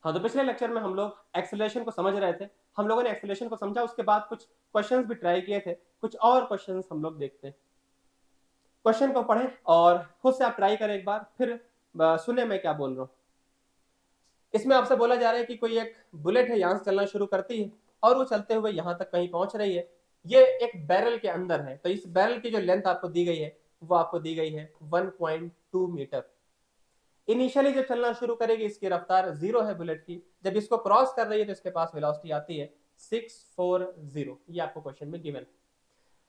हाँ, तो पिछले लेक्चर में हम लोग एक्सेलरेशन को समझ रहे थे। हम लोगों ने एक्सेलरेशन को समझा, उसके बाद कुछ क्वेश्चंस भी ट्राई किए थे। कुछ और क्वेश्चंस हम लोग देखते हैं। क्वेश्चन को पढ़ें और खुद से आप ट्राई करें एक बार, फिर सुने मैं क्या बोल रहा हूँ। इसमें आपसे बोला जा रहा है कि कोई एक बुलेट है, यहाँ से चलना शुरू करती है और वो चलते हुए यहाँ तक कहीं पहुंच रही है। ये एक बैरल के अंदर है, तो इस बैरल की जो लेंथ आपको दी गई है वो आपको दी गई है 1.2 मीटर। इनिशियली जब चलना शुरू करेगी, इसकी रफ्तार 0 है बुलेट की। जब इसको क्रॉस कर रही है तो इसके पास वेलोसिटी आती है 640। ये आपको क्वेश्चन में गिवन है।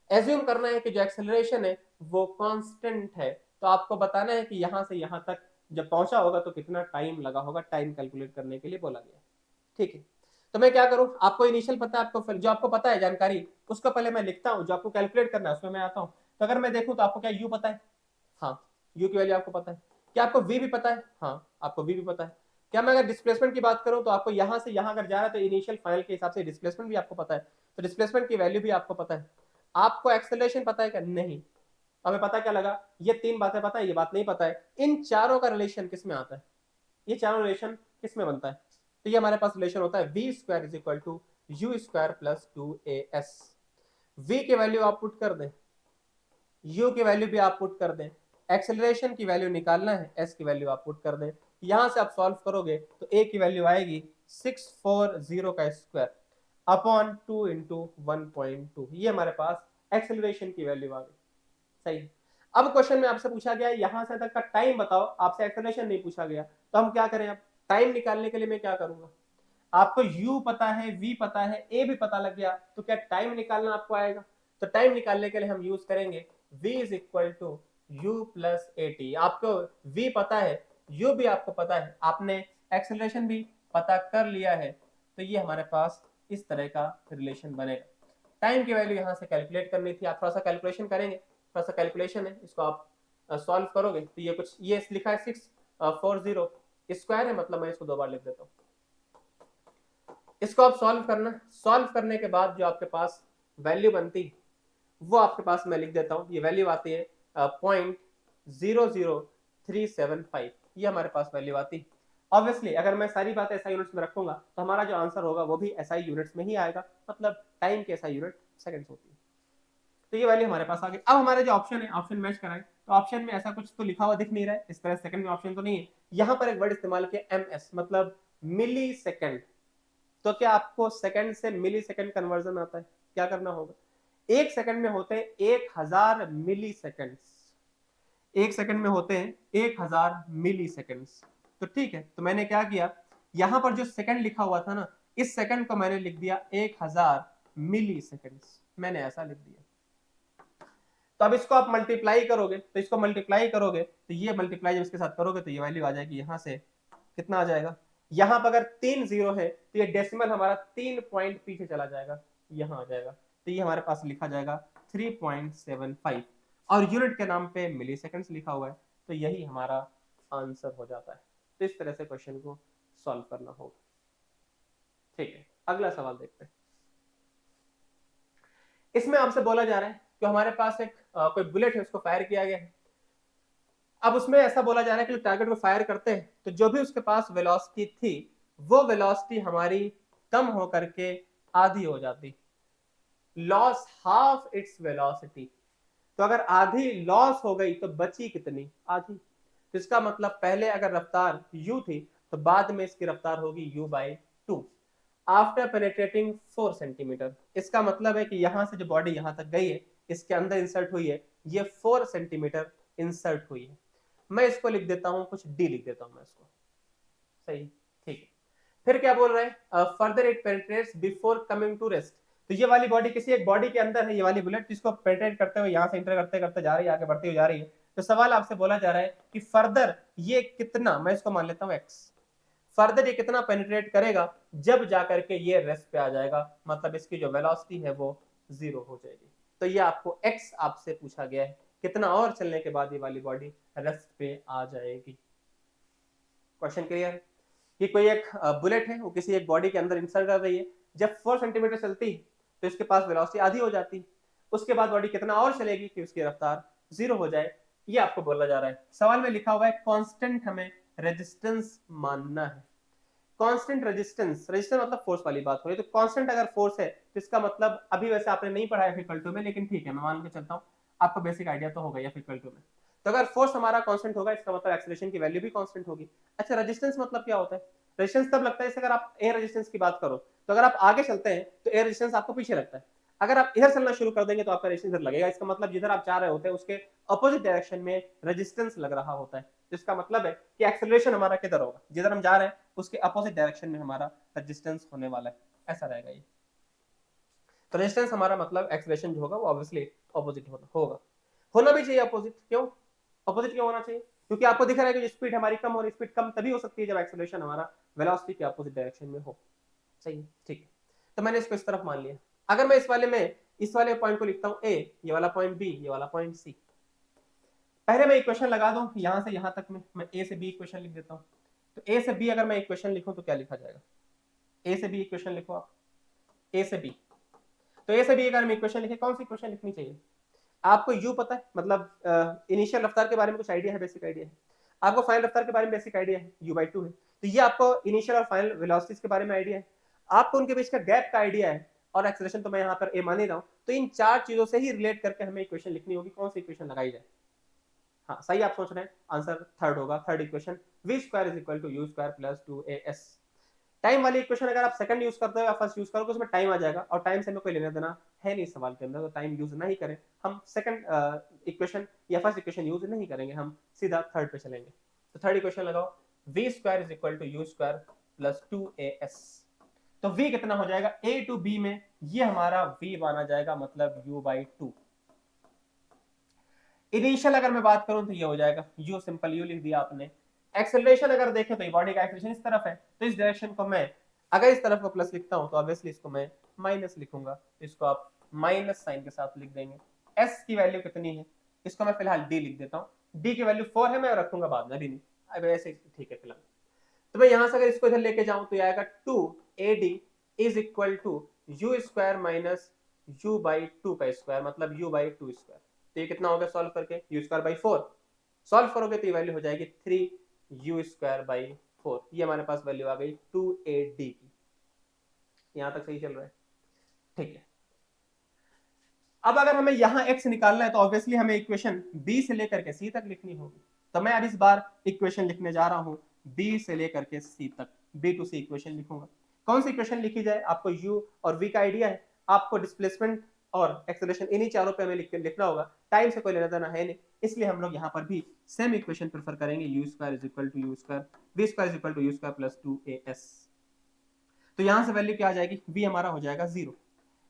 एज्यूम करना है कि जो एक्सेलरेशन है वो कांस्टेंट है, तो आपको बताना है कि यहां से यहां तक जब पहुंचा होगा तो कितना टाइम लगा होगा। टाइम कैलकुलेट करने के लिए बोला गया। ठीक है, तो मैं क्या करूं, आपको इनिशियल पता है, आपको जो आपको पता है जानकारी उसको पहले मैं लिखता हूं, जो आपको कैलकुलेट करना है उसमें मैं आता हूं। तो अगर मैं देखूं तो आपको क्या यू पता है? हाँ, यू की वैल्यू आपको पता है। क्या आपको वी भी पता है? हाँ, आपको वी भी पता है। क्या मैं अगर डिस्प्लेसमेंट की बात करूं तो आपको यहां से यहां अगर जा रहा है तो इनिशियल फाइनल के हिसाब से डिस्प्लेसमेंट भी आपको पता है, तो डिस्प्लेसमेंट की वैल्यू भी आपको पता है। आपको एक्सेलरेशन पता है क्या? नहीं। हमें पता क्या लगा, ये तीन बातें पता है, ये बात नहीं पता है। इन चारों का रिलेशन किस में आता है? ये चारों रिलेशन किस में बनता है? तो ये हमारे पास रिलेशन होता है v square is equal to u square plus 2as। V की वैल्यू आप पुट कर दें, यू की वैल्यू भी आप पुट कर दें, एक्सेलरेशन की वैल्यू निकालना है, एस की वैल्यू आप पुट कर दें। यहां से आप सॉल्व करोगे तो ए की वैल्यू आएगी 640 का स्क्वायर अपॉन 2 इंटू 1.2। ये हमारे पास एक्सेलरेशन की वैल्यू आ गई। सही। अब क्वेश्चन में आपसे पूछा गया यहां से तक का टाइम बताओ, आपसे एक्सेलरेशन नहीं पूछा गया, तो हम क्या करें? अब टाइम निकालने के लिए मैं क्या करूंगा, आपको u पता है, v पता है, a भी पता लग गया, तो क्या टाइम निकालना आपको आएगा? तो टाइम निकालने के लिए हम यूज करेंगे v is equal to u plus a t. आपको v पता है, u भी आपको पता है, आपने एक्सेलरेशन भी पता कर लिया है, तो ये हमारे पास इस तरह का रिलेशन बनेगा। टाइम की वैल्यू यहाँ से कैलकुलेट करनी थी, आप थोड़ा सा कैलकुलेशन करेंगे, थोड़ा सा कैलकुलेशन है, इसको आप सॉल्व करोगे तो ये कुछ, ये लिखा है 640 स्क्वायर है, मतलब मैं इसको दो बार लिख देता हूँ। इसको आप सॉल्व करना, सॉल्व करने के बाद जो आपके पास वैल्यू बनती वो आपके पास मैं लिख देता हूँ। ये वैल्यू आती है 0.00375। ये हमारे पास वैल्यू आती। ऑब्वियसली अगर मैं सारी बातें एसआई यूनिट्स में रखूंगा तो हमारा जो आंसर होगा वो भी एसआई यूनिट्स में ही आएगा, मतलब टाइम के एसआई यूनिट सेकंड्स होती है। तो ये वैल्यू हमारे पास आ गई। अब हमारे जो ऑप्शन है, ऑप्शन मैच कराएं, तो ऑप्शन में ऐसा कुछ तो लिखा हुआ दिख नहीं रहा है, इस तरह सेकंड में ऑप्शन तो नहीं है। यहाँ पर एक वर्ड इस्तेमाल किया एमएस, मतलब मिली सेकेंड। तो क्या आपको सेकंड से मिली सेकंड कन्वर्जन आता है? क्या करना होगा, एक सेकंड में होते हैं 1000 मिली सेकंड्स, एक सेकंड में होते हैं 1000 मिली सेकंड्स। तो ठीक है, तो मैंने क्या किया, यहां पर जो सेकंड लिखा हुआ था ना, इस सेकंड को मैंने लिख दिया 1000 मिली सेकंड्स, मैंने ऐसा लिख दिया। तो अब इसको आप मल्टीप्लाई करोगे, तो इसको मल्टीप्लाई करोगे तो ये मल्टीप्लाई जब इसके साथ करोगे तो ये वैल्यू आ जाएगी, यहां से कितना आ जाएगा, यहां पर अगर 3 जीरो है तो ये डेसिमल हमारा 3 पॉइंट पीछे चला जाएगा, यहां आ जाएगा, तो ये हमारे पास लिखा जाएगा 3.75 और यूनिट के नाम पे मिली सेकेंड्स लिखा हुआ है, तो यही हमारा आंसर हो जाता है। तो इस तरह से क्वेश्चन को सॉल्व करना होगा। ठीक है, अगला सवाल देखते हैं। इसमें आपसे बोला जा रहा है कि हमारे पास एक कोई बुलेट है, उसको फायर किया गया है। अब उसमें ऐसा बोला जा रहा है कि टारगेट को फायर करते हैं तो जो भी उसके पास वेलोसिटी थी वो वेलोसिटी हमारी कम होकर के आधी हो जाती, लॉस हाफ इट्स वेलोसिटी। तो अगर आधी लॉस हो गई तो बची कितनी? आधी। तो इसका मतलब पहले अगर रफ्तार u थी तो बाद में इसकी रफ्तार होगी u/2 आफ्टर पेनेट्रेटिंग 4 सेंटीमीटर। इसका मतलब है कि यहां से जो बॉडी यहां तक गई है, इसके अंदर इंसर्ट हुई है, ये 4 सेंटीमीटर इंसर्ट हुई है। मैं इसको लिख देता हूं, कुछ डी लिख देता हूं मैं इसको। सही, ठीक है। फिर क्या बोल रहे हैं, further it penetrates before coming to rest. तो ये वाली बॉडी किसी एक बॉडी के अंदर है, ये वाली बुलेट, जिसको पेनिट्रेट करते हुए यहां से इंटर करते करते जा रही है, आगे बढ़ती हुई जा रही है। तो सवाल आपसे बोला जा रहा है कि फर्दर ये कितना, मैं इसको मान लेता हूं x, फर्दर ये कितना पेनिट्रेट करेगा जब जाकर के ये रेस्ट पे आ जाएगा, मतलब इसकी जो वेलोसिटी है वो 0 हो जाएगी। तो ये आपको x आपसे पूछा गया है, कितना और चलने के बाद ये वाली बॉडी रेस्ट पे आ जाएगी। Question clear? कि कोई एक बुलेट है, वो किसी एक बॉडी के अंदर इंसर्ट कर रही है, जब 4 सेंटीमीटर चलती है तो इसके पास वेलोसिटी आधी हो जाती, उसके बाद बॉडी कितना और चलेगी कि उसकी रफ्तार 0 हो जाए, ये आपको बोला जा रहा है। सवाल में लिखा हुआ है कांस्टेंट हमें रेजिस्टेंस मानना है। कांस्टेंट रेजिस्टेंस, रेजिस्टेंस मतलब फोर्स वाली बात हो रही है, तो कांस्टेंट अगर फोर्स है तो इसका मतलब, अभी वैसे आपने नहीं पढ़ा है फिकल 2 में, लेकिन ठीक है मैं मान के चलता हूँ आपको बेसिक आइडिया तो होगा या फिकल 2 में। तो अगर फोर्स हमारा कांस्टेंट होगा इसका मतलब एक्सेलरेशन की वैल्यू भी कांस्टेंट होगी। अच्छा रेजिस्टेंस मतलब क्या होता है? रेजिस्टेंस तब लगता है जैसे अगर आप एयर रेजिस्टेंस की बात करो, तो अगर आप आगे चलते हैं तो एयर रेजिस्टेंस आपको पीछे लगता है, अगर आप इधर चलना शुरू कर देंगे तो आपका रेजिस्टेंस लगेगा। इसका मतलब जिधर आप जा रहे होते हैं उसके अपोजिट डायरेक्शन में रेजिस्टेंस लग रहा होता है, जिसका मतलब है कि एक्सेलरेशन हमारा किधर होगा, जिधर हम जा रहे हैं उसके अपोजिट डायरेक्शन में हमारा रेजिस्टेंस होने वाला है, ऐसा रहेगा ये। तो रेजिस्टेंस हमारा मतलब एक्सेलरेशन जो होगा वो ऑब्वियसली अपोजिट होगा, होना भी चाहिए अपोजिट। क्यों अपोजिट क्यों होना चाहिए? क्योंकि आपको दिख रहा है कि स्पीड हमारी कम हो रही है, स्पीड कम तभी हो सकती है जब एक्सेलरेशन हमारा वेलोसिटी के अपोजिट डायरेक्शन में हो। सही है, ठीक है। तो मैंने इसको इस तरफ मान लिया। अगर मैं इस वाले पॉइंट को लिखता हूँ ए, ये वाला पॉइंट बी, ये वाला पॉइंट सी। पहले मैं इक्वेशन लगा दूं यहां से यहां तक में, मैं ए से बी इक्वेशन लिख देता हूं। तो ए से बी अगर मैं इक्वेशन लिखूं तो क्या लिखा जाएगा? ए से बी इक्वेशन लिखो आप, ए से बी। तो ए से बी अगर हम इक्वेशन लिखे, कौन सी इक्वेशन लिखनी चाहिए? आपको यू पता है, मतलब इनिशियल रफ्तार के बारे में कुछ आइडिया है, बेसिक आइडिया है। आपको फाइनल रफ्तार के बारे में बेसिक आइडिया है, u/2 है। तो ये आपको इनिशियल और फाइनल वेलोसिटीज के बारे में आइडिया है, आपको उनके बीच का गैप का आइडिया है, और एक्सेलरेशन तो मैं यहाँ पर ए मान ही रहा हूँ। तो इन चार चीजों से ही रिलेट करके हमें इक्वेशन लिखनी होगी, कौन सी इक्वेशन लगाई जाए। हाँ सही आप सोच रहे हैं, आंसर थर्ड होगा, third equation, v square is equal to u square plus 2as। Time वाली इक्वेशन अगर आप सेकंड यूज करते हो या फर्स्ट यूज करोगे उसमें टाइम आ जाएगा, और टाइम से हमें कोई लेना देना है नहीं सवाल के अंदर, तो टाइम यूज नहीं करें, हम सेकंड इक्वेशन या फर्स्ट इक्वेशन यूज नहीं करेंगे, हम सीधा थर्ड पे चलेंगे। तो थर्ड इक्वेशन लगाओ, v square is equal to u square plus 2as। तो v कितना हो जाएगा, a टू b में ये हमारा v माना जाएगा, मतलब u/2। इनिशियल अगर मैं बात करूं तो ये हो जाएगा u, सिंपल u लिख दिया आपने। एक्सेलरेशन अगर देखें तो ये बॉडी का एक्सेलरेशन इस तरफ है, तो इस डायरेक्शन को मैं अगर इस तरफ को प्लस लिखता हूं तो ऑब्वियसली इसको मैं माइनस लिखूंगा, इसको आप माइनस साइन के साथ लिख देंगे। s की वैल्यू कितनी है, इसको मैं फिलहाल d लिख देता हूं, d की वैल्यू 4 है, मैं रखूंगा बाद में, अभी नहीं, अब ऐसे ठीक है फिलहाल। तो मैं यहां से अगर इसको इधर लेके जाऊं तो ये आएगा 2ad is equal to u square minus u/2 का स्क्वायर, मतलब u/2 स्क्वायर। तो ये कितना हो गया सॉल्व करके, यू स्क्वायर बाई 4 सॉल्व करोगे तो ये वैल्यू हो जाएगी 3u स्क्वायर बाई 4। ये हमारे पास वैल्यू आ गई 2ad की। यहां तक सही चल रहा है, ठीक है। अब अगर हमें यहाँ x निकालना है तो ऑब्वियसली हमें इक्वेशन b से लेकर के c तक लिखनी होगी। तो मैं अब इस बार इक्वेशन लिखने जा रहा हूँ b से लेकर के c तक, b टू c इक्वेशन लिखूंगा। कौन सी इक्वेशन लिखी जाए, आपको u और v का आइडिया है, आपको डिस्प्लेसमेंट और एक्सेलरेशन इन्हीं चारों पे हमें लिखना होगा, टाइम से कोई लेना देना है नहीं, इसलिए हम लोग यहाँ पर भी सेम इक्वेशन प्रेफर करेंगे, u square is equal to u square, v square is equal to u square plus 2as। तो यहाँ से वैल्यू क्या आ जाएगी, v हमारा हो जाएगा 0,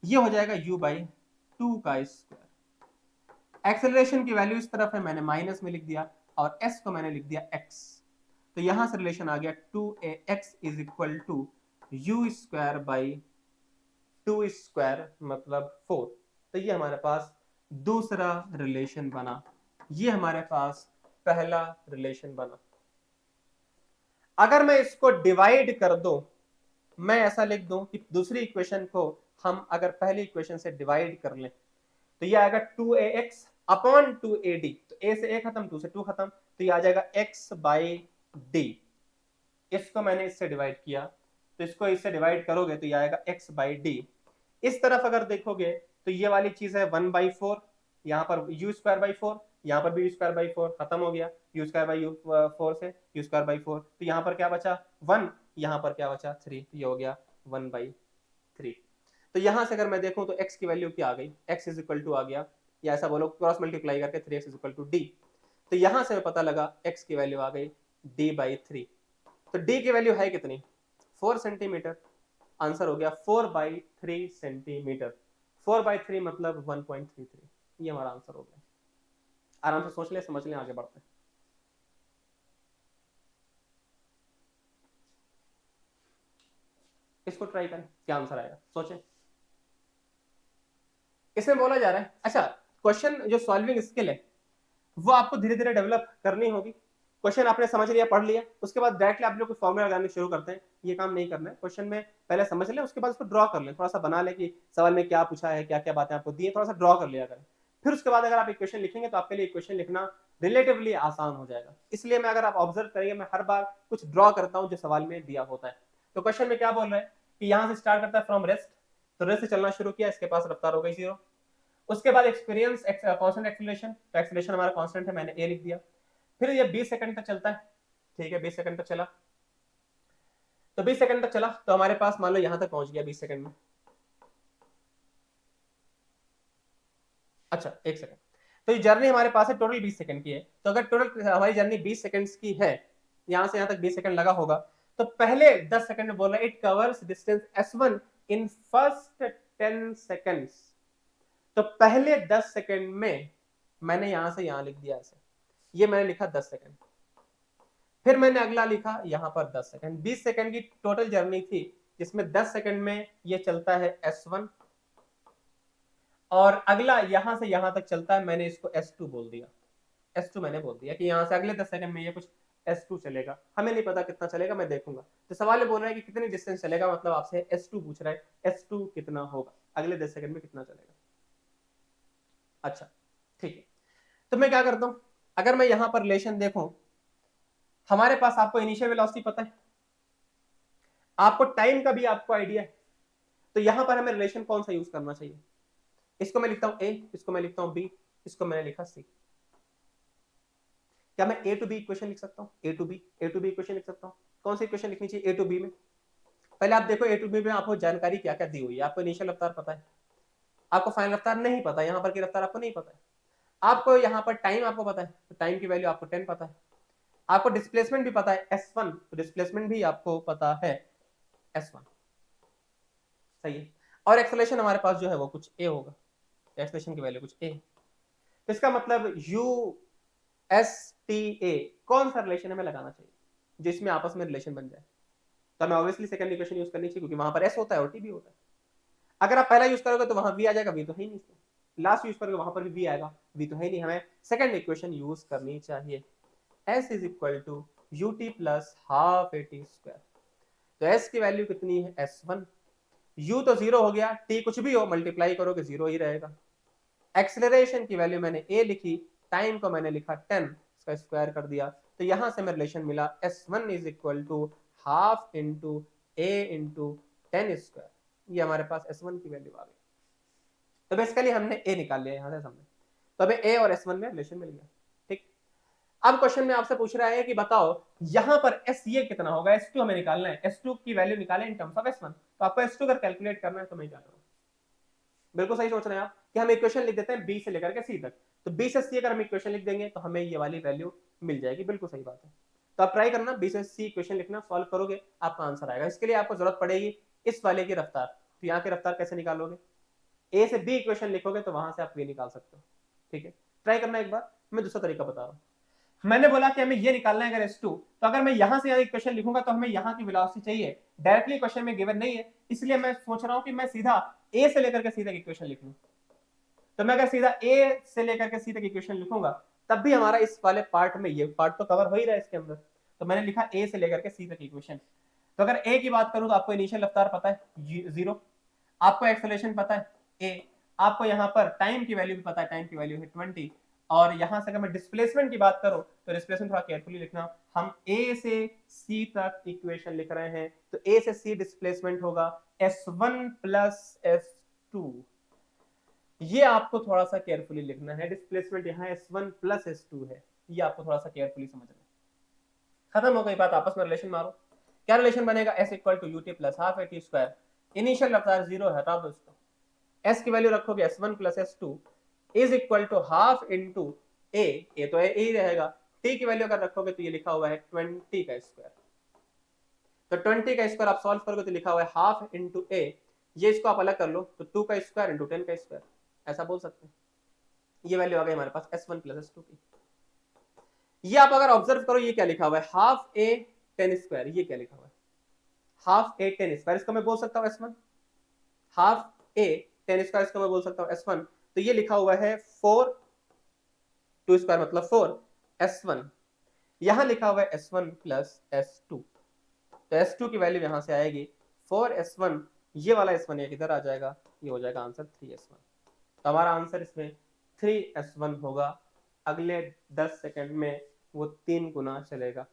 ये हो जाएगा u/2 का स्क्वायर। एक्सेलरेशन की वैल्यू इस तरफ है, मैंने माइनस में लिख दिया, और s को मैंने लिख दिया x। तो यहां से रिलेशन आ गया 2ax is equal to u square by 2 square मतलब 4। तो ये हमारे पास दूसरा रिलेशन बना, ये हमारे पास पहला रिलेशन बना। अगर मैं इसको डिवाइड कर दूं, मैं ऐसा लिख दूं कि दूसरी इक्वेशन को हम अगर पहली इक्वेशन से डिवाइड कर लें तो ये आएगा 2ax अपॉन 2ad। तो a से a खत्म, 2 से 2 खत्म, तो ये आ जाएगा x बाई d। इसको मैंने इससे डिवाइड किया, तो इसको इससे डिवाइड करोगे तो ये आएगा x बाई d। इस तरफ अगर देखोगे तो ये वाली चीज है 1/4, यहाँ पर u स्क्वायर बाई 4, यहाँ पर भी u स्क्वायर बाई 4 खत्म हो गया, u स्क्वायर बाई 4 से u स्क्वायर बाई 4, तो यहाँ पर क्या बचा 1, यहाँ पर क्या बचा 3, तो ये हो गया 1/3। तो यहां से अगर मैं देखूं तो x की वैल्यू क्या आ गई, x इज इक्वल टू आ गया, या ऐसा बोलो क्रॉस मल्टीप्लाई करके 3x is equal to d। तो यहां से पता लगा x की वैल्यू आ गई d/3। तो d की वैल्यू है कितनी, 4 सेंटीमीटर। आंसर हो गया 4/3 सेंटीमीटर। 4/3 मतलब 1.33। ये हमारा आंसर हो गया। आराम से सोच ले, समझ ले, आगे बढ़ते हैं। इसको ट्राई करें, क्या आंसर आएगा सोचें। इसमें बोला जा रहा है, अच्छा क्वेश्चन जो सॉल्विंग स्किल है वो आपको धीरे धीरे डेवलप करनी होगी। क्वेश्चन आपने समझ लिया, पढ़ लिया, उसके बाद डायरेक्टली आप लोग फॉर्मूला लगाने शुरू करते हैं, ये काम नहीं करना है। क्वेश्चन में पहले समझ लें, उसके बाद उसको ड्रॉ कर लें, थोड़ा सा बना लें कि सवाल में क्या पूछा है, क्या क्या बातें आपको दी है, थोड़ा सा ड्रॉ कर लिया करें। फिर उसके बाद अगर आप इक्वेशन लिखेंगे तो आपके लिए इक्वेशन लिखना रिलेटिवली आसान हो जाएगा। इसलिए मैं, अगर आप ऑब्जर्व करेंगे, मैं हर बार कुछ ड्रॉ करता हूँ जो सवाल में दिया होता है। तो क्वेश्चन में क्या बोल रहे हैं कि यहाँ से स्टार्ट करता है फ्रॉम रेस्ट, तो रेस्ट से चलना शुरू किया, इसके पास रफ्तार हो गई 0। उसके बाद एक्सपीरियंस कांस्टेंट एक्सीलरेशन, तो एक्सीलरेशन हमारा कांस्टेंट है, मैंने ए लिख दिया। फिर ये 20 सेकंड तक चलता है, ठीक है 20 सेकंड तक चला, तो 20 सेकंड तक चला तो हमारे पास मान लो यहां तक पहुंच गया 20 सेकंड में। अच्छा एक सेकंड, तो ये जर्नी हमारे पास है टोटल 20 सेकंड की है, तो अगर टोटल हमारी जर्नी 20 सेकंड्स की है, यहां से यहां तक 20 सेकंड लगा होगा, तो पहले 10 सेकंड में बोल रहा है it covers distance s1 in first 10 seconds. तो पहले 10 सेकंड में मैंने यहां से यहां लिख दिया ऐसे, ये मैंने लिखा 10 सेकंड, फिर मैंने अगला लिखा यहां पर 10 सेकंड। 20 सेकंड की टोटल जर्नी थी, जिसमें 10 सेकंड में ये चलता है s1, और अगला यहां से यहां तक चलता है, मैंने इसको s2 बोल दिया। s2 मैंने बोल दिया कि यहां से अगले 10 सेकंड में ये कुछ s2 चलेगा, हमें नहीं पता कितना चलेगा, मैं देखूंगा। तो सवाल ये बोल रहा है कि कितनी डिस्टेंस चलेगा, मतलब आपसे s2 पूछ रहा है, s2 कितना होगा, अगले 10 सेकंड में कितना चलेगा। अच्छा ठीक है, तो मैं क्या करता हूं, अगर मैं यहां पर रिलेशन देखूं, हमारे पास आपको इनिशियल वेलोसिटी पता है, आपको टाइम का भी आपको आइडिया है, तो यहां पर हमें रिलेशन कौन सा यूज करना चाहिए। इसको मैं लिखता हूं ए, इसको मैं लिखता हूं बी, इसको मैंने लिखा सी। क्या मैं ए टू बी इक्वेशन लिख सकता हूं, ए टू बी इक्वेशन लिख सकता हूं। कौन सी इक्वेशन लिखनी चाहिए ए टू बी में, पहले आप देखो ए टू बी में आपको जानकारी क्या क्या दी हुई है। आपको इनिशियल रफ्तार पता है, आपको फाइनल रफ्तार नहीं पता, यहां पर की रफ्तार आपको नहीं पता है, आपको यहाँ पर टाइम आपको पता है, तो टाइम की वैल्यू आपको 10 पता है, आपको डिस्प्लेसमेंट भी पता है s1, तो डिस्प्लेसमेंट भी आपको पता है s1, सही है। और एक्सेलरेशन हमारे पास जो है वो कुछ a होगा, एक्सेलरेशन की वैल्यू कुछ a, तो इसका मतलब u s t a कौन सा रिलेशन हमें लगाना चाहिए जिसमें आपस में रिलेशन बन जाए। तो हमें ऑब्वियसली सेकंड इक्वेशन यूज करनी चाहिए, क्योंकि वहां पर s होता है और t भी होता है। अगर आप पहला यूज करोगे तो वहां v आ जाएगा, v तो है ही नहीं, लास्ट यूज करोगे वहां पर भी v आएगा, v तो है ही नहीं, हमें सेकंड इक्वेशन यूज करनी चाहिए। s is equal to ut plus half at square, तो s की वैल्यू कितनी है s1, u तो 0 हो गया, t कुछ भी हो मल्टीप्लाई करोगे 0 ही रहेगा। एक्सेलरेशन की वैल्यू मैंने a लिखी, टाइम को मैंने लिखा 10, इसका स्क्वायर कर दिया, तो यहां से मैं रिलेशन मिला s1 is equal to half into a into 10 square, ये हमारे पास s1 की वैल्यू आ गई। तो बेसिकली हमने a निकाल लिया यहां से हमने, तो हमें a और s1 में रिलेशन मिल गया। ठीक, अब क्वेश्चन में आपसे पूछ रहा है कि बताओ यहां पर s ये कितना होगा, s2 हमें निकालना है, s2 की वैल्यू निकालें इन टर्म्स ऑफ s1, तो आपको s2 अगर कैलकुलेट करना है तो मैं क्या करूं, बिल्कुल सही सोच रहे हैं आप कि हम इक्वेशन लिख देते हैं b से लेकर के c तक, तो b से c अगर हम इक्वेशन लिख देंगे तो हमें ये वाली वैल्यू मिल जाएगी, बिल्कुल सही बात है। तो आप ट्राई करना b से c इक्वेशन लिखना, सॉल्व करोगे आपका आंसर आएगा। इसके लिए आपको जरूरत पड़ेगी इस वाले की रफ्तार, तो यहाँ की रफ्तार कैसे निकालोगे, a से b इक्वेशन लिखोगे तो वहां से आप v निकाल सकते हो। ठीक है, ट्राई करना एक बार, मैं दूसरा तरीका बता रहा हूँ। मैंने बोला कि हमें ये निकालना है अगर s2, तो अगर मैं यहां से इक्वेशन लिखूंगा तो हमें यहाँ की वेलोसिटी चाहिए, डायरेक्टली क्वेश्चन में गिवन नहीं है, इसलिए मैं सोच रहा हूं कि मैं सीधा a से लेकर के सीधा इक्वेशन लिख लूं। तो मैं अगर सीधा a से लेकर के c तक इक्वेशन लिखूंगा तब भी हमारा इस वाले पार्ट में ये पार्ट तो कवर हो ही रहा है इसके अंदर, तो मैंने लिखा a से लेकर के c तक इक्वेशन। तो अगर a की बात करूं तो आपको इनिशियल रफ्तार पता है 0, आपको एक्सेलरेशन पता है a, आपको यहाँ पर टाइम की वैल्यू भी पता है, टाइम की वैल्यू है 20, और यहां से अगर मैं डिस्प्लेसमेंट की बात करूं तो डिस्प्लेसमेंट थोड़ा केयरफुली लिखना, हम a से c तक इक्वेशन लिख रहे हैं, तो a से c डिस्प्लेसमेंट होगा s1 प्लस s2, ये आपको थोड़ा सा केयरफुली लिखना है, डिस्प्लेसमेंट यहाँ s1 प्लस s2 है, ये आपको थोड़ा सा केयरफुली समझना है। खत्म हो गई बात, आपस में रिलेशन मारो, क्या रिलेशन बनेगा, s equal to ut plus half at square, initial रफ्तार 0 है, हटा दो इसको, s की वैल्यू रखोगे s1 plus s2 is equal to half into a, a तो a ही रहेगा, t की वैल्यू अगर रखोगे तो ये लिखा हुआ है 20 का स्क्वायर, तो 20 का स्क्वायर आप सॉल्व करोगे तो लिखा हुआ है हाफ इंटू a, ये इसको आप अलग कर लो तो 2 का स्क्वायर इंटू 10 का स्क्वायर, ऐसा बोल सकते हैं। ये वैल्यू आ गई हमारे पास s1 प्लस s2 की। ये आप अगर ऑब्जर्व करो ये क्या लिखा हुआ है, हाफ a 10 स्क्वायर, ये क्या लिखा हुआ है हाफ a 10 स्क्वायर, इसको मैं बोल सकता हूँ s1, हाफ a 10 स्क्वायर इसको मैं बोल सकता हूँ s1, तो ये लिखा हुआ है 4 2 स्क्वायर मतलब 4 s1, यहां लिखा हुआ है s1 प्लस s2, तो s2 की वैल्यू यहां से आएगी 4s1, ये वाला s1 ये किधर आ जाएगा, ये हो जाएगा आंसर 3s1, तो हमारा आंसर इसमें 3s1 होगा। अगले 10 सेकंड में वो 3 गुना चलेगा,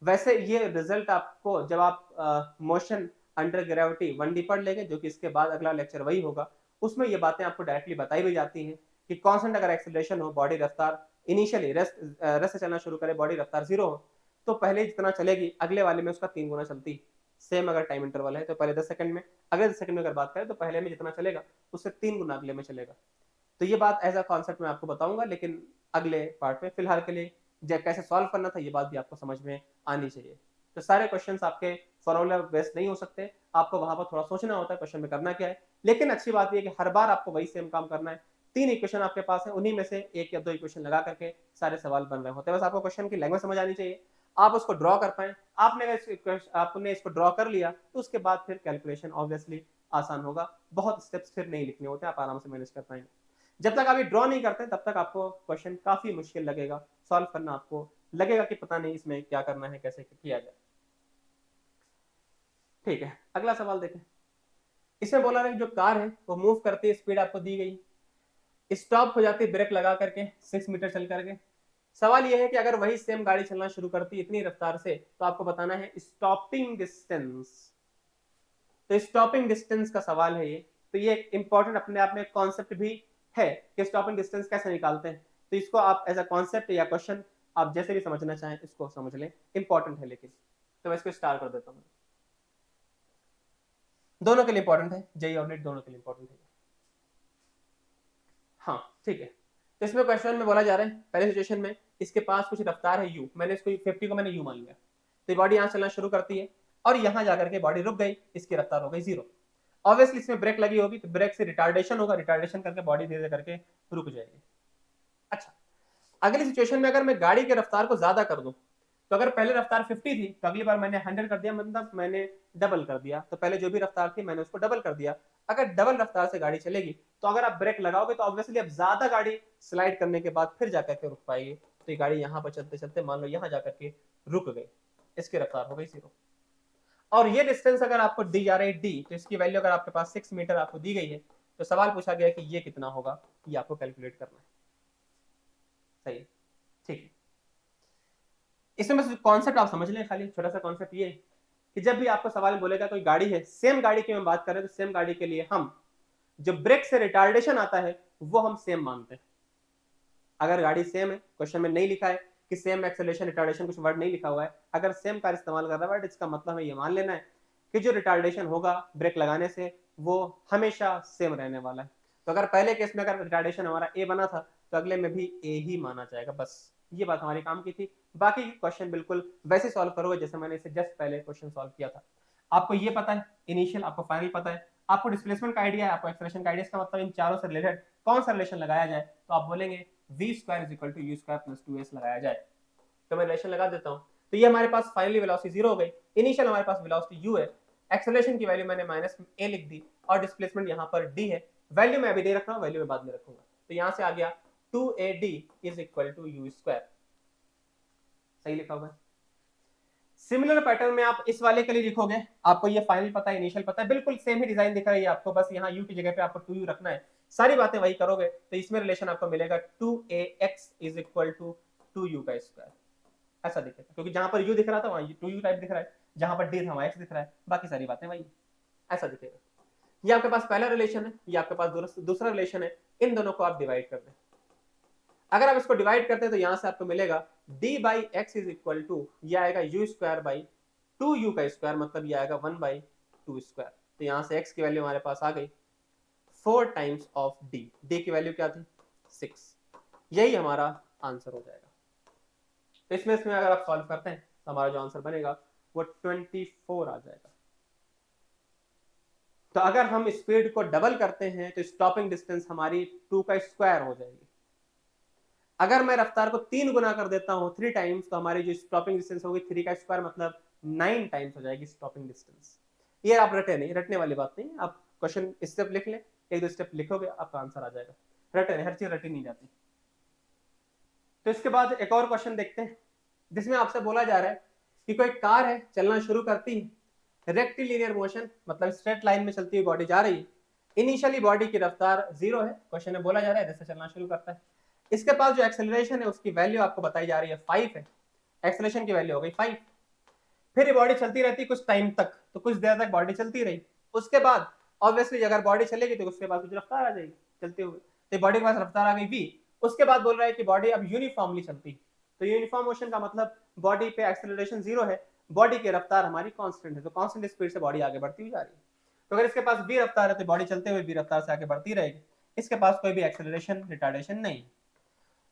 वैसे ये रिजल्ट आपको जब आप मोशन अंडर ग्रेविटी 1D पढ़ लेंगे, जो कि इसके बाद अगला लेक्चर वही होगा, उसमें ये बातें आपको डायरेक्टली बताई भी जाती हैं कि कांस्टेंट अगर एक्सेलरेशन हो, बॉडी रफ्तार इनिशियली रेस्ट से चलना शुरू करे, बॉडी रफ्तार 0 हो, तो पहले जितना चलेगी अगले वाले में उसका 3 गुना चलती। सेम अगर टाइम इंटरवल है तो पहले 10 सेकंड में, अगले 10 सेकंड में अगर बात करें तो पहले में जितना चलेगा उससे 3 गुना अगले में चलेगा। तो ये बात एज अ कॉन्सेप्ट मैं आपको बताऊंगा, लेकिन अगले पार्ट में। फिलहाल के लिए जब कैसे सॉल्व करना था ये बात भी आपको समझ में आनी चाहिए। तो सारे क्वेश्चंस आपके फॉर्मूला बेस्ड नहीं हो सकते, आपको वहां पर थोड़ा सोचना होता है क्वेश्चन में करना क्या है। लेकिन अच्छी बात यह कि हर बार आपको वही सेम काम करना है। 3 इक्वेशन आपके पास है, उन्हीं में से 1 या 2 इक्वेशन लगा करके सारे सवाल बन रहे होते हैं। बस आपको क्वेश्चन की लैंग्वेज समझ आनी चाहिए, आप उसको ड्रॉ कर पाए। आपने इसको ड्रॉ कर लिया तो उसके बाद फिर कैलकुलेशन ऑब्वियसली आसान होगा। बहुत स्टेप्स फिर नहीं लिखने होते, आप आराम से मैनेज कर पाएंगे। जब तक आप ये ड्रॉ नहीं करते तब तक आपको क्वेश्चन काफी मुश्किल लगेगा सॉल्व करना, आपको लगेगा कि पता नहीं इसमें क्या करना है, कैसे किया जाए। ठीक है, अगला सवाल देखें। इसमें बोला है जो कार है वो मूव करती है, स्पीड आपको दी गई, स्टॉप हो जाती है ब्रेक लगा करके 6 मीटर चल करके। सवाल यह है कि अगर वही सेम गाड़ी चलना शुरू करती इतनी रफ्तार से, तो आपको बताना है स्टॉपिंग डिस्टेंस। तो स्टॉपिंग डिस्टेंस का सवाल है ये। तो ये इंपॉर्टेंट अपने आप में कॉन्सेप्ट भी है कि स्टॉपिंग डिस्टेंस कैसे निकालते हैं। तो इसको आप एज अ कॉन्सेप्ट या क्वेश्चन आप जैसे भी समझना चाहें इसको समझ लें, इंपॉर्टेंट है। लेकिन तो मैं इसको स्टार्ट कर देता हूँ। दोनों के लिए इंपॉर्टेंट है, जेई और नीट दोनों के लिए इंपॉर्टेंट है। हाँ ठीक है, तो इसमें क्वेश्चन में बोला जा रहा है पहले सिचुएशन में इसके पास कुछ रफ्तार है u, मैंने इसको 50 को मैंने u मान लिया। तो बॉडी यहाँ चलना शुरू करती है और यहाँ जाकर के बॉडी रुक गई, इसकी रफ्तार हो गई 0। ऑब्वियसली इसमें ब्रेक लगी होगी तो ब्रेक से रिटार्डेशन होगा, रिटार्डेशन करके बॉडी धीरे धीरे करके रुक जाएगी। अच्छा, अगली सिचुएशन में अगर मैं गाड़ी की रफ्तार को ज्यादा कर दूं, तो अगर पहले रफ्तार 50 थी तो अगली बार मैंने 100 कर दिया, मतलब मैंने डबल कर दिया। तो पहले जो भी रफ्तार थी मैंने उसको डबल कर दिया। अगर डबल रफ्तार से गाड़ी चलेगी तो अगर आप ब्रेक लगाओगे तो ऑब्वियसली अब ज्यादा गाड़ी स्लाइड करने के बाद फिर जाकर के रुक पाएगी। तो ये गाड़ी यहाँ पर चलते चलते मान लो यहाँ जाकर के रुक गई, इसकी रफ्तार हो गई 0। और ये डिस्टेंस अगर आपको दी जा रही है डी, तो इसकी वैल्यू अगर आपके पास 6 मीटर आपको दी गई है, तो सवाल पूछा गया कि ये कितना होगा, ये आपको कैलकुलेट करना है। सही, ठीक है। इसमें बस कॉन्सेप्ट आप समझ लें, खाली छोटा सा कॉन्सेप्ट ये कि जब भी आपको सवाल बोलेगा कोई गाड़ी है, सेम गाड़ी की मैं बात करें तो सेम गाड़ी के लिए हम जो ब्रेक से रिटार्डेशन आता है वो हम सेम मानते हैं। अगर गाड़ी सेम है, क्वेश्चन में नहीं लिखा है कि सेम एक्सेलरेशन रिटार्डेशन, कुछ वर्ड नहीं लिखा हुआ है, अगर सेम कार इस्तेमाल कर रहा है इसका मतलब हमें ये मान लेना है कि जो रिटार्डेशन होगा ब्रेक लगाने से वो हमेशा सेम रहने वाला है। तो अगर पहले केस में अगर रिटार्डेशन हमारा ए बना था तो अगले में भी ए ही माना जाएगा। बस ये बात हमारी काम की थी। बाकी क्वेश्चन बिल्कुल वैसे सॉल्व करोगे जैसे मैंने इसे जस्ट पहले क्वेश्चन सॉल्व किया था। आपको ये पता है इनिशियल, आपको फाइनल पता है, आपको डिस्प्लेसमेंट का आइडिया है, आपको एक्सेलरेशन का आइडिया। इसका मतलब इन चारों से रिलेटेड कौन सा रिलेशन लगाया जाए, तो आप बोलेंगे v square is equal to u square plus 2s लगाया जाए। तो मैं रिलेशन लगा देता हूं। तो ये हमारे पास फाइनली वेलोसिटी 0 हो गई, इनिशियल हमारे पास वेलोसिटी u है, एक्सेलरेशन की वैल्यू मैंने माइनस a लिख दी और डिस्प्लेसमेंट यहां पर d है। वैल्यू मैं अभी दे रख रहा हूं, वैल्यू मैं बाद में रखूंगा। तो यहां से आ गया 2ad is equal to u square. सही लिखा हुआ है। सिमिलर पैटर्न में आप इस वाले के लिए लिखोगे, आपको ये फाइनल पता है, इनिशियल पता है, बिल्कुल सेम ही डिजाइन दिख रही है आपको, बस यहाँ u की जगह पे आपको 2u रखना है। सारी बातें वही करोगे तो इसमें रिलेशन आपको मिलेगा 2ax is equal to 2u का स्क्वायर। ऐसा दिखेगा, क्योंकि जहां पर u दिख रहा था वहां 2u टाइप दिख रहा है, जहां पर d था वहां x दिख रहा है, बाकी सारी बातें वही। ऐसा दिखेगा। ये आपके पास पहला रिलेशन है, ये आपके पास दूसरा रिलेशन है। इन दोनों को आप डिवाइड कर दें। अगर आप इसको डिवाइड करते हैं तो यहां से आपको मिलेगा d by x is equal to, ये आएगा u स्क्वायर बाई 2u का स्क्वायर, मतलब ये आएगा 1 बाई 2 स्क्वायर। तो यहां से x की वैल्यू हमारे पास आ गई 4 टाइम्स ऑफ d। d की वैल्यू क्या थी 6। यही हमारा आंसर हो जाएगा। तो इसमें अगर आप सॉल्व करते हैं तो हमारा जो आंसर बनेगा वो 24 आ जाएगा। तो अगर हम स्पीड को डबल करते हैं तो स्टॉपिंग डिस्टेंस हमारी 2 का स्क्वायर हो जाएगी। अगर मैं रफ्तार को 3 गुना कर देता हूं 3 टाइम्स, तो हमारी जो स्टॉपिंग डिस्टेंस होगी 3 का स्क्वायर मतलब 9 टाइम्स हो जाएगी स्टॉपिंग डिस्टेंस। ये आप रटे नहीं, रटने वाली बात नहीं, आप क्वेश्चन स्टेप लिख ले, एक दो स्टेप लिखोगे आपका आंसर आ जाएगा। रटे नहीं, हर चीज रटी नहीं जाती। तो इसके बाद एक और क्वेश्चन देखते हैं जिसमें आपसे बोला जा रहा है कि कोई कार है, चलना शुरू करती है, रेक्टिलिनियर मोशन मतलब स्ट्रेट लाइन में चलती हुई बॉडी जा रही है, इनिशियली बॉडी की रफ्तार 0 है, क्वेश्चन में बोला जा रहा है जैसे चलना शुरू करता है। इसके पास जो एक्सेलरेशन है उसकी वैल्यू आपको बताई जा रही है 5 है, एक्सेलरेशन की वैल्यू हो गई 5। फिर ये बॉडी चलती रहती कुछ टाइम तक, तो कुछ देर तक बॉडी चलती रही। उसके बाद ऑब्वियसली अगर बॉडी चलेगी तो उसके बाद कुछ रफ्तार आ जाएगी चलते हुए, तो बॉडी के पास रफ्तार आ गई v। उसके बाद बोल रहा है कि बॉडी अब यूनिफॉर्मली चलती, तो यूनिफॉर्म मोशन का मतलब बॉडी पे एक्सेलरेशन 0 है, बॉडी की रफ्तार हमारी कांस्टेंट है, तो कांस्टेंट स्पीड से बॉडी आगे बढ़ती हुई जा रही है। तो अगर इसके पास v रफ्तार है तो बॉडी चलते हुए v रफ्तार से आगे बढ़ती रहेगी, इसके पास कोई भी एक्सेलरेशन रिटार्डेशन नहीं।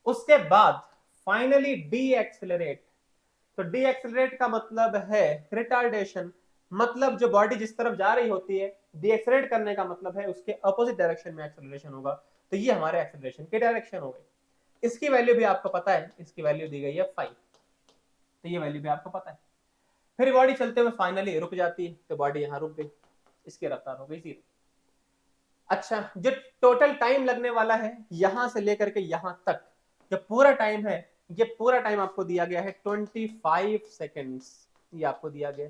उसके बाद फाइनली डी एक्सेलरेट, तो डी एक्सेलरेट का मतलब है रिटार्डेशन, मतलब जो बॉडी जिस तरफ जा रही होती है, डी एक्सेलरेट करने का मतलब है उसके अपोजिट डायरेक्शन में एक्सेलरेशन होगा, तो ये हमारे एक्सेलरेशन की डायरेक्शन हो गई। इसकी वैल्यू भी आपको पता है, इसकी वैल्यू दी गई है 5, तो ये वैल्यू भी आपको पता है। फिर बॉडी चलते हुए फाइनली रुक जाती है, तो बॉडी यहाँ रुक गई, इसकी रफ्तार हो गई 0। अच्छा, जो टोटल टाइम लगने वाला है यहां से लेकर के यहां तक, जो पूरा टाइम है, ये पूरा टाइम आपको दिया गया है 25 सेकेंड्स, ये आपको दिया गया।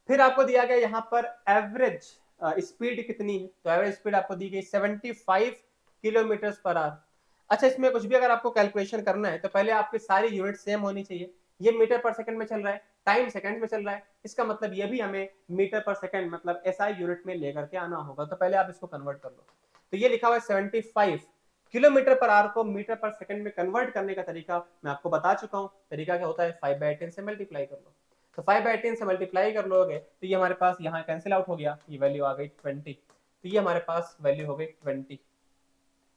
फिर आपको दिया गया यहाँ पर एवरेज स्पीड कितनी है, तो एवरेज स्पीड आपको दी गई 75 किलोमीटर पर आवर। अच्छा, इसमें कुछ भी अगर आपको कैलकुलेशन करना है तो पहले आपकी सारी यूनिट सेम होनी चाहिए। ये मीटर पर सेकंड में चल रहा है, टाइम सेकंड में चल रहा है, इसका मतलब ये भी हमें मीटर पर सेकंड मतलब एसआई यूनिट में लेकर के आना होगा, तो पहले आप इसको कन्वर्ट कर लो। तो ये लिखा हुआ है 75 किलोमीटर पर आवर को मीटर पर सेकंड में कन्वर्ट करने का तरीका मैं आपको बता चुका हूँ। तरीका क्या होता है, 5/10 से मल्टीप्लाई कर लो, तो 5/10 से मल्टीप्लाई कर लोगे तो ये हमारे पास यहाँ कैंसिल आउट हो गया, ये वैल्यू आ गई 20, तो ये हमारे पास वैल्यू हो गई 20।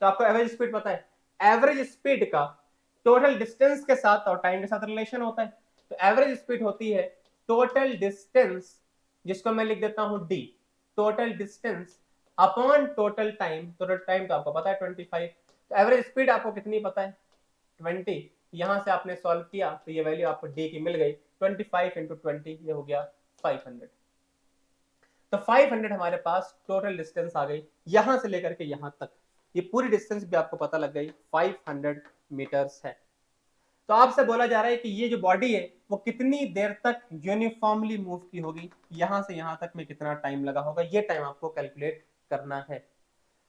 तो आपको एवरेज स्पीड पता है, एवरेज स्पीड का टोटल डिस्टेंस के साथ और टाइम के साथ रिलेशन होता है, तो एवरेज स्पीड होती है टोटल डिस्टेंस, जिसको मैं लिख देता हूं D, total distance upon total time. Total time तो आपको पता है 25, तो एवरेज स्पीड आपको कितनी पता है 20। यहां से आपने सॉल्व किया तो ये वैल्यू आपको डी की मिल गई, 25 इंटू 20 ये हो गया 500। तो 500 हमारे पास टोटल डिस्टेंस आ गई यहां से लेकर के यहां तक, ये पूरी डिस्टेंस भी आपको पता लग गई 500 मीटर्स है। तो आपसे बोला जा रहा है कि ये जो बॉडी है वो कितनी देर तक यूनिफॉर्मली मूव की होगी, यहां से यहां तक में कितना टाइम लगा होगा, ये टाइम आपको कैलकुलेट करना है।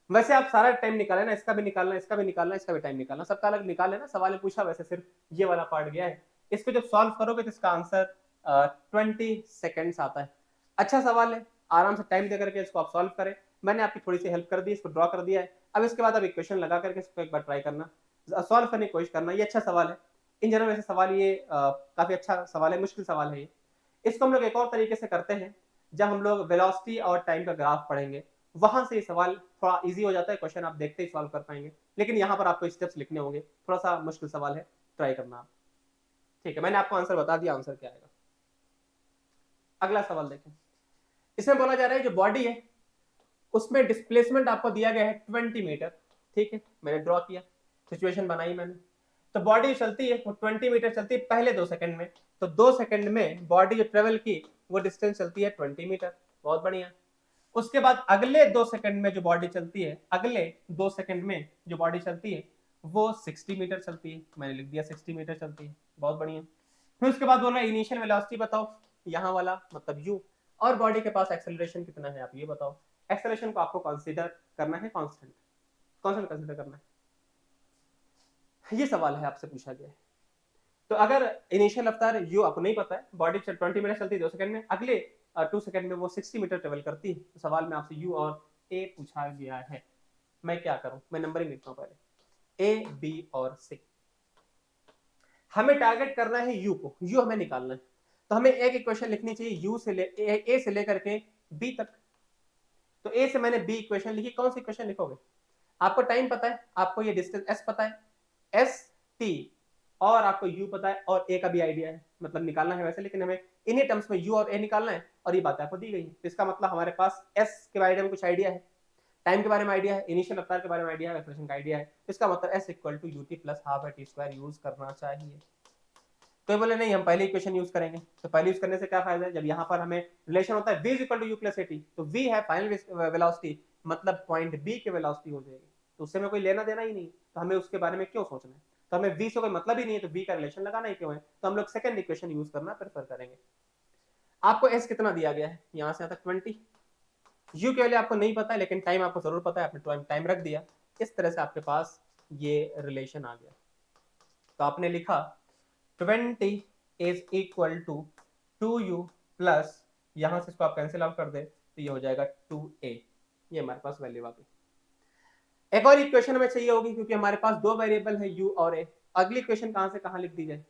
वैसे आप सारा टाइम निकाले ना, इसका भी निकालना, इसका भी निकालना, इसका भी टाइम निकालना, सबका अलग निकाले ना, सवाल ने पूछा वैसे सिर्फ ये वाला पार्ट गया है। इसको जब सॉल्व करोगे तो इसका आंसर 20 सेकेंड्स आता है। अच्छा सवाल है, आराम से टाइम दे करके इसको आप सॉल्व करें। मैंने आपकी थोड़ी सी हेल्प कर दी, इसको ड्रॉ कर दिया है। अब इसके बाद आप इक्वेशन लगा करके इसको एक बार ट्राई करना, सॉल्व करने की कोशिश करना। ये अच्छा सवाल है, इन जनरल वैसे सवाल ये काफी अच्छा सवाल है, मुश्किल सवाल है ये। इसको हम लोग एक और तरीके से करते हैं, जब हम लोग वेलोसिटी और टाइम का ग्राफ पढ़ेंगे वहां से ये सवाल थोड़ा इजी हो जाता है, क्वेश्चन आप देखते ही सॉल्व कर पाएंगे। लेकिन यहाँ पर आपको स्टेप्स लिखने होंगे, थोड़ा सा मुश्किल सवाल है, ट्राई करना आप। ठीक है, मैंने आपको आंसर बता दिया, आंसर क्या आएगा। अगला सवाल देखें, इसमें बोला जा रहा है जो बॉडी है उसमें डिस्प्लेसमेंट आपको दिया गया है 20 मीटर। ठीक है, मैंने ड्रॉ किया, सिचुएशन बनाई मैंने। तो बॉडी चलती है वो 20 मीटर चलती है पहले 2 सेकंड में, तो 2 सेकंड में बॉडी जो ट्रेवल की वो डिस्टेंस चलती है 20 मीटर, बहुत बढ़िया। उसके बाद अगले 2 सेकंड में जो बॉडी चलती है, अगले 2 सेकंड में जो बॉडी चलती है वो 60 मीटर चलती है, मैंने लिख दिया 60 मीटर चलती है, बहुत बढ़िया। फिर उसके बाद बोल रहा है इनिशियल वेलोसिटी बताओ, यहाँ वाला मतलब u, और बॉडी के पास एक्सेलरेशन कितना है आप ये बताओ। एक्सेलरेशन को आपको कंसीडर करना है कांस्टेंट, कांस्टेंट कंसीडर करना है, ये सवाल है आपसे पूछा गया है। तो अगर इनिशियल रफ्तार u आपको नहीं पता है, बॉडी 20 मीटर चलती है 2 सेकंड में, अगले 2 सेकंड में वो 60 मीटर ट्रेवल करती है, तो सवाल में आपसे u और a पूछा गया है। मैं क्या करूं, मैं नंबरिंग लिखता हूं पहले, a b और c। हमें टारगेट करना है u को, u हमें निकालना है, तो हमें एक इक्वेशन लिखनी चाहिए u से a से लेकर के b तक। तो a से मैंने b इक्वेशन लिखी, कौन सी इक्वेशन लिखोगे, आपको टाइम पता है, आपको ये डिस्टेंस s पता है, s t, और आपको u पता है, और a का भी आइडिया है, मतलब निकालना है वैसे, लेकिन हमें इन्हीं टर्म्स में u और a निकालना है, और ये बात आपको दी गई है। तो इसका मतलब हमारे पास s के बारे में कुछ आइडिया है, टाइम के बारे में आइडिया है, इनिशियल रफ्तार के बारे में आइडिया है, एक्सेलरेशन का आइडिया है, इसका मतलब s equal to ut plus half है t² यूज करना चाहिए। तो बोले नहीं हम पहले इक्वेशन यूज करेंगे, तो पहले यूज करने से क्या फायदा है, जब यहाँ पर हमें रिलेशन होता है v equal to u plus at, तो v है फाइनल वेलोसिटी, मतलब पॉइंट b की वेलोसिटी हो जाएगी, तो उससे में कोई लेना देना ही नहीं, तो हमें उसके बारे में क्यों सोचना है, तो हमें v से कोई मतलब ही नहीं है, तो v का रिलेशन लगाना ही क्यों है, तो हम लोग सेकंड इक्वेशन यूज करना प्रेफर करेंगे। आपको s कितना दिया गया है, यहाँ से आता 20, u के लिए आपको नहीं पता है, लेकिन टाइम आपको जरूर पता है, आपने टाइम रख दिया, इस तरह से आपके पास ये रिलेशन आ गया। तो आपने लिखा 20 is equal to 2u plus यहां से इसको आप कैंसिल आउट कर दे तो ये हो जाएगा 2a। ये हमारे पास वैल्यू आ गई। एक और इक्वेशन हमें चाहिए होगी क्योंकि हमारे पास दो वेरिएबल है u और a। अगली इक्वेशन कहां से कहां लिख दी जाए?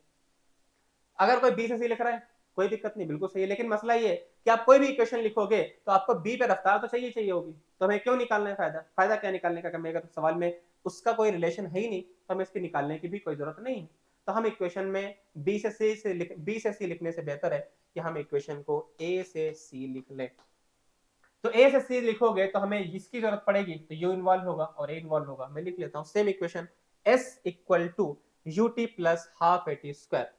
अगर कोई b से c लिख रहा है कोई दिक्कत नहीं, बिल्कुल सही है, लेकिन मसला ये कि आप कोई भी इक्वेशन लिखोगे तो आपको b पे रफ्तार तो चाहिए होगी। तो हमें क्यों निकालना है फायदा क्या निकालने का? अगर तो सवाल में उसका कोई रिलेशन है ही नहीं तो हमें इसके निकालने की भी कोई जरूरत नहीं है। तो हम इक्वेशन में b से c लिखने से बेहतर है कि हम इक्वेशन को a से c लिख लें। तो a से c लिखोगे तो हमें इसकी जरूरत पड़ेगी, तो u इन्वॉल्व होगा और a इन्वॉल्व होगा। मैं लिख लेता हूं same equation s equal to ut plus half at square,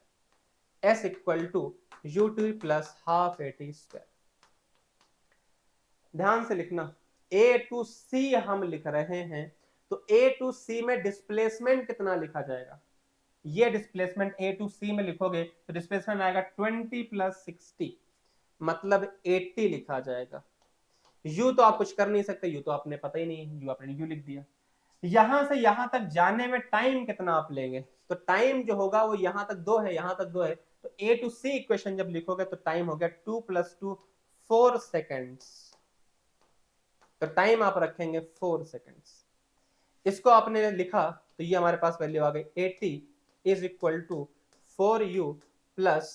s equal to ut plus half at square. ध्यान से लिखना, a टू c हम लिख रहे हैं तो a टू c में डिस्प्लेसमेंट कितना लिखा जाएगा? ये डिस्प्लेसमेंट a टू c में लिखोगे तो डिस्प्लेसमेंट आएगा 20 प्लस 60, मतलब 80 लिखा जाएगा। u तो आप कुछ कर नहीं सकते, u तो आपने पता ही नहीं है, u आपने u लिख दिया। यहां से यहां तक जाने में टाइम कितना आप लेंगे? तो टाइम जो होगा वो यहां तक 2 है, यहां तक 2 है, तो a टू c इक्वेशन जब लिखोगे तो टाइम हो गया 2 प्लस 2 4 सेकेंड्स। तो टाइम आप रखेंगे 4 सेकेंड्स। इसको आपने लिखा तो ये हमारे पास वैल्यू आ गई 80 is equal to 4u plus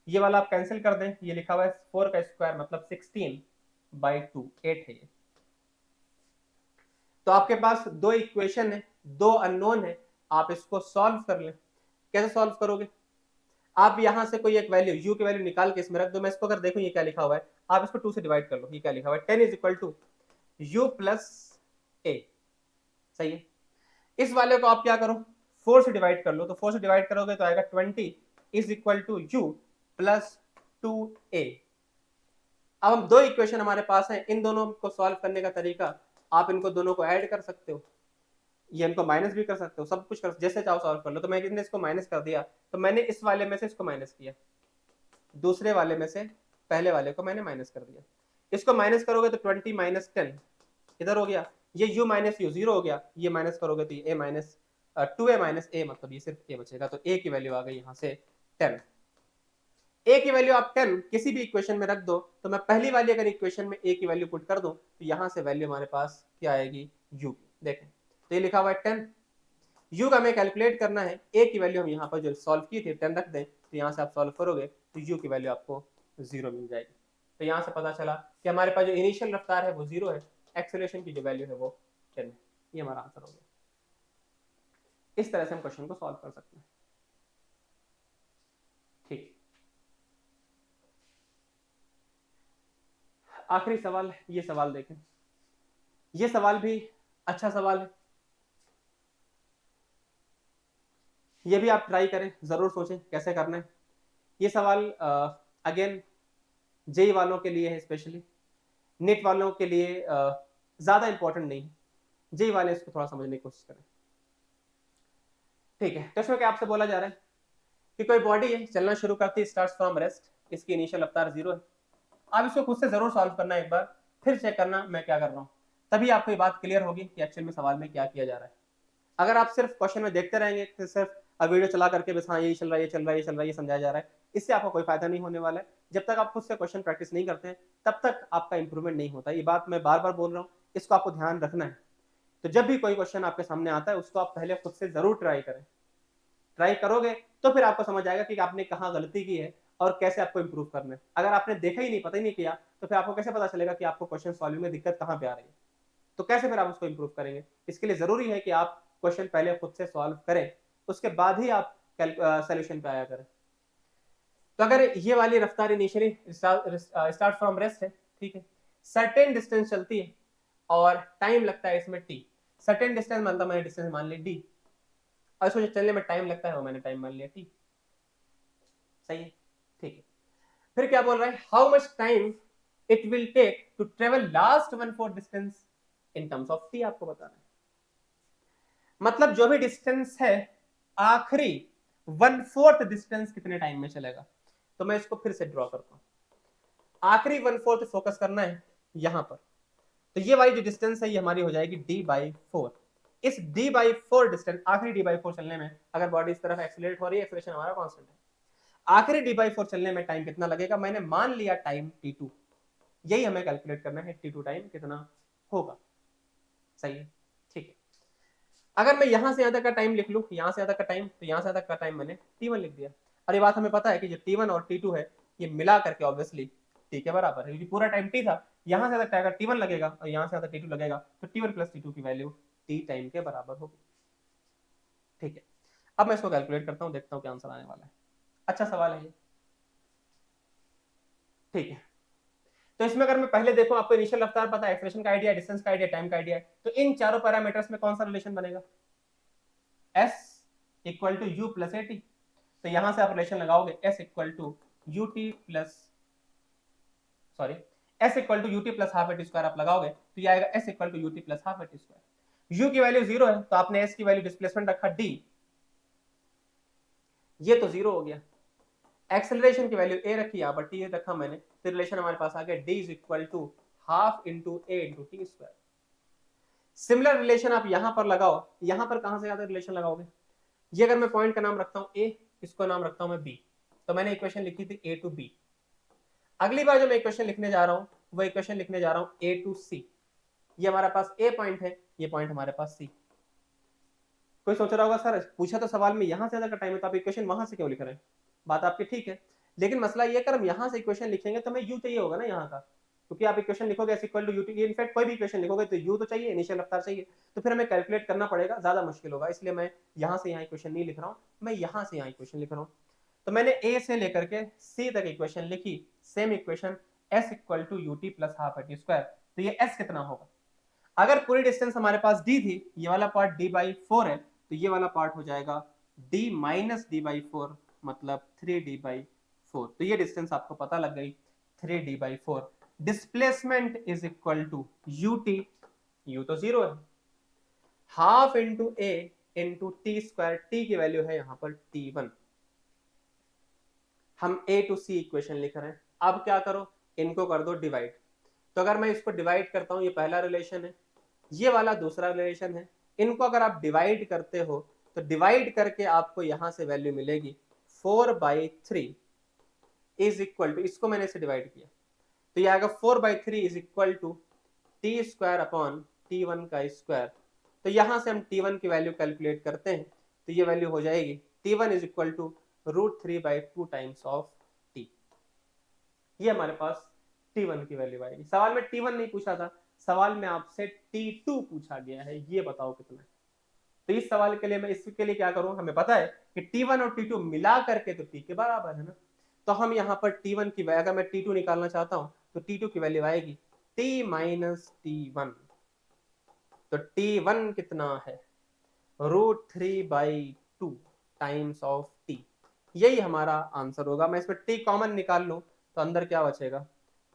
ये वाला आप कैंसिल कर दें, ये लिखा हुआ है 4 का स्क्वायर मतलब 16/2, 8 है ये। तो आपके पास दो इक्वेशन है, दो अननोन है, आप इसको सॉल्व कर लें। कैसे सॉल्व करोगे? आप यहां से कोई एक वैल्यू u की वैल्यू निकाल के इसमें रख दो। मैं इसको अगर देखो ये क्या लिखा हुआ है, आप इसको 2 से डिवाइड कर लो। ये क्या लिखा हुआ है? 10 is equal to u plus a, सही है। इस वाले को आप क्या करो, 4 से डिवाइड कर लो। तो 4 से डिवाइड करोगे तो आएगा 20 is equal to u plus 2a। अब हम दो इक्वेशन हमारे पास है, इन दोनों को सॉल्व करने का तरीका, आप इनको दोनों को ऐड कर सकते हो, ये इनको माइनस भी कर सकते हो, सब कुछ कर, जैसे चाहो सॉल्व कर लो। तो मैं कितने इसको माइनस कर दिया, तो मैंने इस वाले में से इसको माइनस किया, दूसरे वाले में से पहले वाले को मैंने माइनस कर दिया। इसको माइनस करोगे तो 20 माइनस 10 इधर हो गया, ये u माइनस यू 0 हो गया, ये माइनस करोगे तो ये a minus 2a minus a, मतलब ये सिर्फ a बचेगा। तो a की वैल्यू आ गई यहाँ से 10। a की वैल्यू आप 10 किसी भी इक्वेशन में रख दो, तो मैं पहली वाली अगर इक्वेशन में a की वैल्यू पुट कर दूं तो यहाँ से वैल्यू हमारे पास क्या आएगी? u की। देखें तो ये लिखा हुआ है 10, u का हमें कैलकुलेट करना है, a की वैल्यू हम यहाँ पर जो सॉल्व की थी 10 रख दें, तो यहाँ से आप सॉल्व करोगे तो u की वैल्यू आपको 0 मिल जाएगी। तो यहाँ से पता चला कि हमारे पास जो इनिशियल रफ्तार है वो 0 है, एक्सेलरेशन की जो वैल्यू है वो 10 है। ये हमारा आंसर हो गया। इस तरह से हम क्वेश्चन को सॉल्व कर सकते हैं। ठीक, आखिरी सवाल, ये सवाल देखें। ये सवाल भी अच्छा सवाल है, ये भी आप ट्राई करें, जरूर सोचें कैसे करना है। ये सवाल अगेन जेई वालों के लिए है, स्पेशली नीट वालों के लिए ज्यादा इंपॉर्टेंट नहीं है, जेई वाले इसको थोड़ा समझने की कोशिश करें। ठीक है, तो इसमें क्या आपसे बोला जा रहा है कि कोई बॉडी है, चलना शुरू करती है, स्टार्ट्स फ्रॉम रेस्ट, इसकी इनिशियल रफ्तार 0 है। आप इसको खुद से जरूर सॉल्व करना, एक बार फिर चेक करना मैं क्या कर रहा हूँ, तभी आपको ये बात क्लियर होगी कि एक्चुअल में सवाल में क्या किया जा रहा है। अगर आप सिर्फ क्वेश्चन में देखते रहेंगे तो सिर्फ वीडियो चला करके बस हाँ यही चल रहा है, ये चल रहा है, ये चल रहा है, ये समझाया जा रहा है, इससे आपको कोई फायदा नहीं होने वाला है। जब तक आप खुद से क्वेश्चन प्रैक्टिस नहीं करते हैं तब तक आपका इंप्रूवमेंट नहीं होता। ये बात मैं बार बार बोल रहा हूँ, इसको आपको ध्यान रखना है। तो जब भी कोई क्वेश्चन आपके सामने आता है उसको आप पहले खुद से जरूर ट्राई करें। ट्राई करोगे तो फिर आपको समझ आएगा कि आपने कहाँ गलती की है और कैसे आपको इंप्रूव करना है। अगर आपने देखा ही नहीं, पता ही नहीं किया, तो फिर आपको कैसे पता चलेगा कि आपको क्वेश्चन सॉल्विंग में दिक्कत कहाँ पे आ रही है? तो कैसे फिर आप उसको इंप्रूव करेंगे? इसके लिए जरूरी है कि आप क्वेश्चन पहले खुद से सॉल्व करें, उसके बाद ही आप सॉल्यूशन पे आया करें। तो अगर ये वाली रफ्तार इनिशियली स्टार्ट फ्रॉम रेस्ट है, ठीक है, सर्टेन डिस्टेंस चलती है और टाइम लगता है इसमें t। सर्टेन डिस्टेंस मतलब मैंने डिस्टेंस मान ली d, और इसको जो चलने में टाइम लगता है वो मैंने टाइम मान लिया t। सही है, ठीक है। फिर क्या बोल रहा है? How much time it will take to travel last 1/4 distance in terms of t, आपको बताना है। मतलब जो भी डिस्टेंस है आखिरी 1/4 डिस्टेंस कितने टाइम में चलेगा। तो मैं इसको फिर से ड्रॉ करता हूं, आखिरी 1/4 फोकस करना है यहां पर। तो ये वाली जो डिस्टेंस है ये हमारी हो जाएगी d/4। इस d/4 डिस्टेंस, आखिरी d/4 चलने में अगर बॉडी इस तरफ एक्सीलरेट हो रही है, एक्सीलरेशन हमारा कांस्टेंट है, आखिरी d/4 चलने में टाइम कितना लगेगा, मैंने मान लिया टाइम t2, यही हमें कैलकुलेट करना है, t2 टाइम कितना होगा। सही है, ठीक है। अगर मैं यहां से यहां तक का टाइम लिख लूं, यहां से यहां तक का टाइम, तो यहां से यहां तक का टाइम मैंने t1 लिख दिया। और ये बात हमें पता है कि जो t1 और t2 है ये मिला करके ऑब्वियसली t के बराबर है, क्योंकि पूरा टाइम t था, यहां से तक अगर t1 लगेगा और यहां से तक t2 लगेगा, तो t1 प्लस t2 की वैल्यू t टाइम के बराबर होगी। ठीक है, अब मैं इसको कैलकुलेट करता हूं, देखता हूं क्या आंसर आने वाला है। अच्छा सवाल है ये, ठीक है। तो इसमें अगर मैं पहले देखूं, आपको इनिशियल रफ्तार पता है, एक्सेलरेशन का आइडिया, डिस्टेंस का आइडिया, टाइम का आइडिया है, तो इन चारों पैरामीटर्स में कौन सा रिलेशन बनेगा, s equal to u plus a t. तो यहां से आप रिलेशन लगाओगे s equal to u t plus sorry s equal to u t plus half a t square आप लगाओगे, तो ये आएगा s equal to u t plus half a t square. u की वैल्यू 0 है, तो आपने s की वैल्यू डिस्प्लेसमेंट रखा d, ये तो 0 हो गया। एक्सेलरेशन की वैल्यू a रखी, यहाँ पर t रखा मैंने, तो रिलेशन हमारे पास आ गया d is equal to half into a into t square. Similar relation आप यहां पर लगाओ, यहां पर कहां से ज्यादा रिलेशन लगाओगे, ये अगर मैं पॉइंट का नाम रखता हूं a, इसको नाम रखता हूं मैं b, तो मैंने इक्वेशन लिखी थी a टू b। अगली बार जो मैं इक्वेशन लिखने जा रहा हूं, वो इक्वेशन लिखने जा रहा हूं a टू c। ये हमारे पास a पॉइंट है, ये पॉइंट हमारे पास c। कोई सोच रहा होगा सर पूछा तो सवाल में यहां से ज्यादा का टाइम है, तो आप इक्वेशन वहां से क्यों लिख रहे हैं, बात आपकी ठीक है, लेकिन मसला ये अगर हम यहां से इक्वेशन लिखेंगे तो हमें u चाहिए होगा ना यहाँ का, क्योंकि आप इक्वेशन लिखोगे s equal to u t, in fact कोई भी इक्वेशन लिखोगे तो u तो चाहिए, इनिशियल रफ्तार चाहिए, तो फिर हमें कैलकुलेट करना पड़ेगा, ज्यादा मुश्किल होगा, इसलिए मैं यहाँ से यहाँ इक्वेशन नहीं लिख रहा हूँ, मैं यहाँ से यहाँ इक्वेशन लिख रहा हूँ। तो मैंने a से लेकर के c तक इक्वेशन लिखी, same equation s equal to u t plus half a t square. तो ये s कितना होगा, अगर पूरी डिस्टेंस हमारे पास d थी, ये वाला पार्ट d/4 है, तो ये वाला पार्ट हो जाएगा d माइनस d/4, मतलब 3d/4। तो ये डिस्टेंस आपको पता लग गई 3d/4। Displacement is equal to u t, u तो 0 है, half into a into t square, t की वैल्यू है यहाँ पर t1। हम a टू c इक्वेशन लिख रहे हैं, अब क्या करो, इनको कर दो डिवाइड। तो अगर मैं इसको डिवाइड करता हूं, ये पहला रिलेशन है, ये वाला दूसरा रिलेशन है, इनको अगर आप डिवाइड करते हो तो डिवाइड करके आपको यहां से वैल्यू मिलेगी 4/3 इज इक्वल टू, इसको मैंने इसे डिवाइड किया तो ये आएगा 4/3 is equal to t square upon t1 का स्क्वायर। तो यहां से हम t1 की वैल्यू कैलकुलेट करते हैं, तो ये वैल्यू हो जाएगी t1 is equal to √3/2 times of t। ये हमारे पास t1 की वैल्यू आएगी। सवाल में t1 नहीं पूछा था, सवाल में आपसे t2 पूछा गया है, ये बताओ कितना है। तो इस सवाल के लिए मैं इसके लिए क्या करूं, हमें पता है कि t1 और t2 मिला करके तो t के बराबर है ना, तो हम यहाँ पर t1 की वैल्यू, अगर मैं t2 निकालना चाहता हूं तो t2 की वैल्यू आएगी t माइनस t1। तो t1 कितना है, √3/2 टाइम्स ऑफ t, यही हमारा आंसर होगा। मैं इसमें t कॉमन निकाल लूं तो अंदर क्या बचेगा,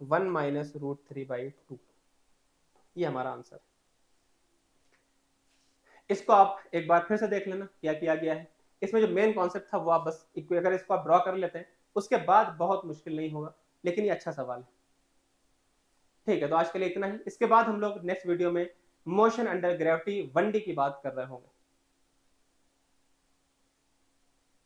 1 माइनस √3/2, ये हमारा आंसर। इसको आप एक बार फिर से देख लेना क्या किया गया है, इसमें जो मेन कॉन्सेप्ट था वो आप बस अगर इसको आप ड्रॉ कर लेते हैं उसके बाद बहुत मुश्किल नहीं होगा, लेकिन ये अच्छा सवाल है। ठीक है, तो आज के लिए इतना ही, इसके बाद हम लोग नेक्स्ट वीडियो में मोशन अंडर ग्रेविटी 1D की बात कर रहे होंगे।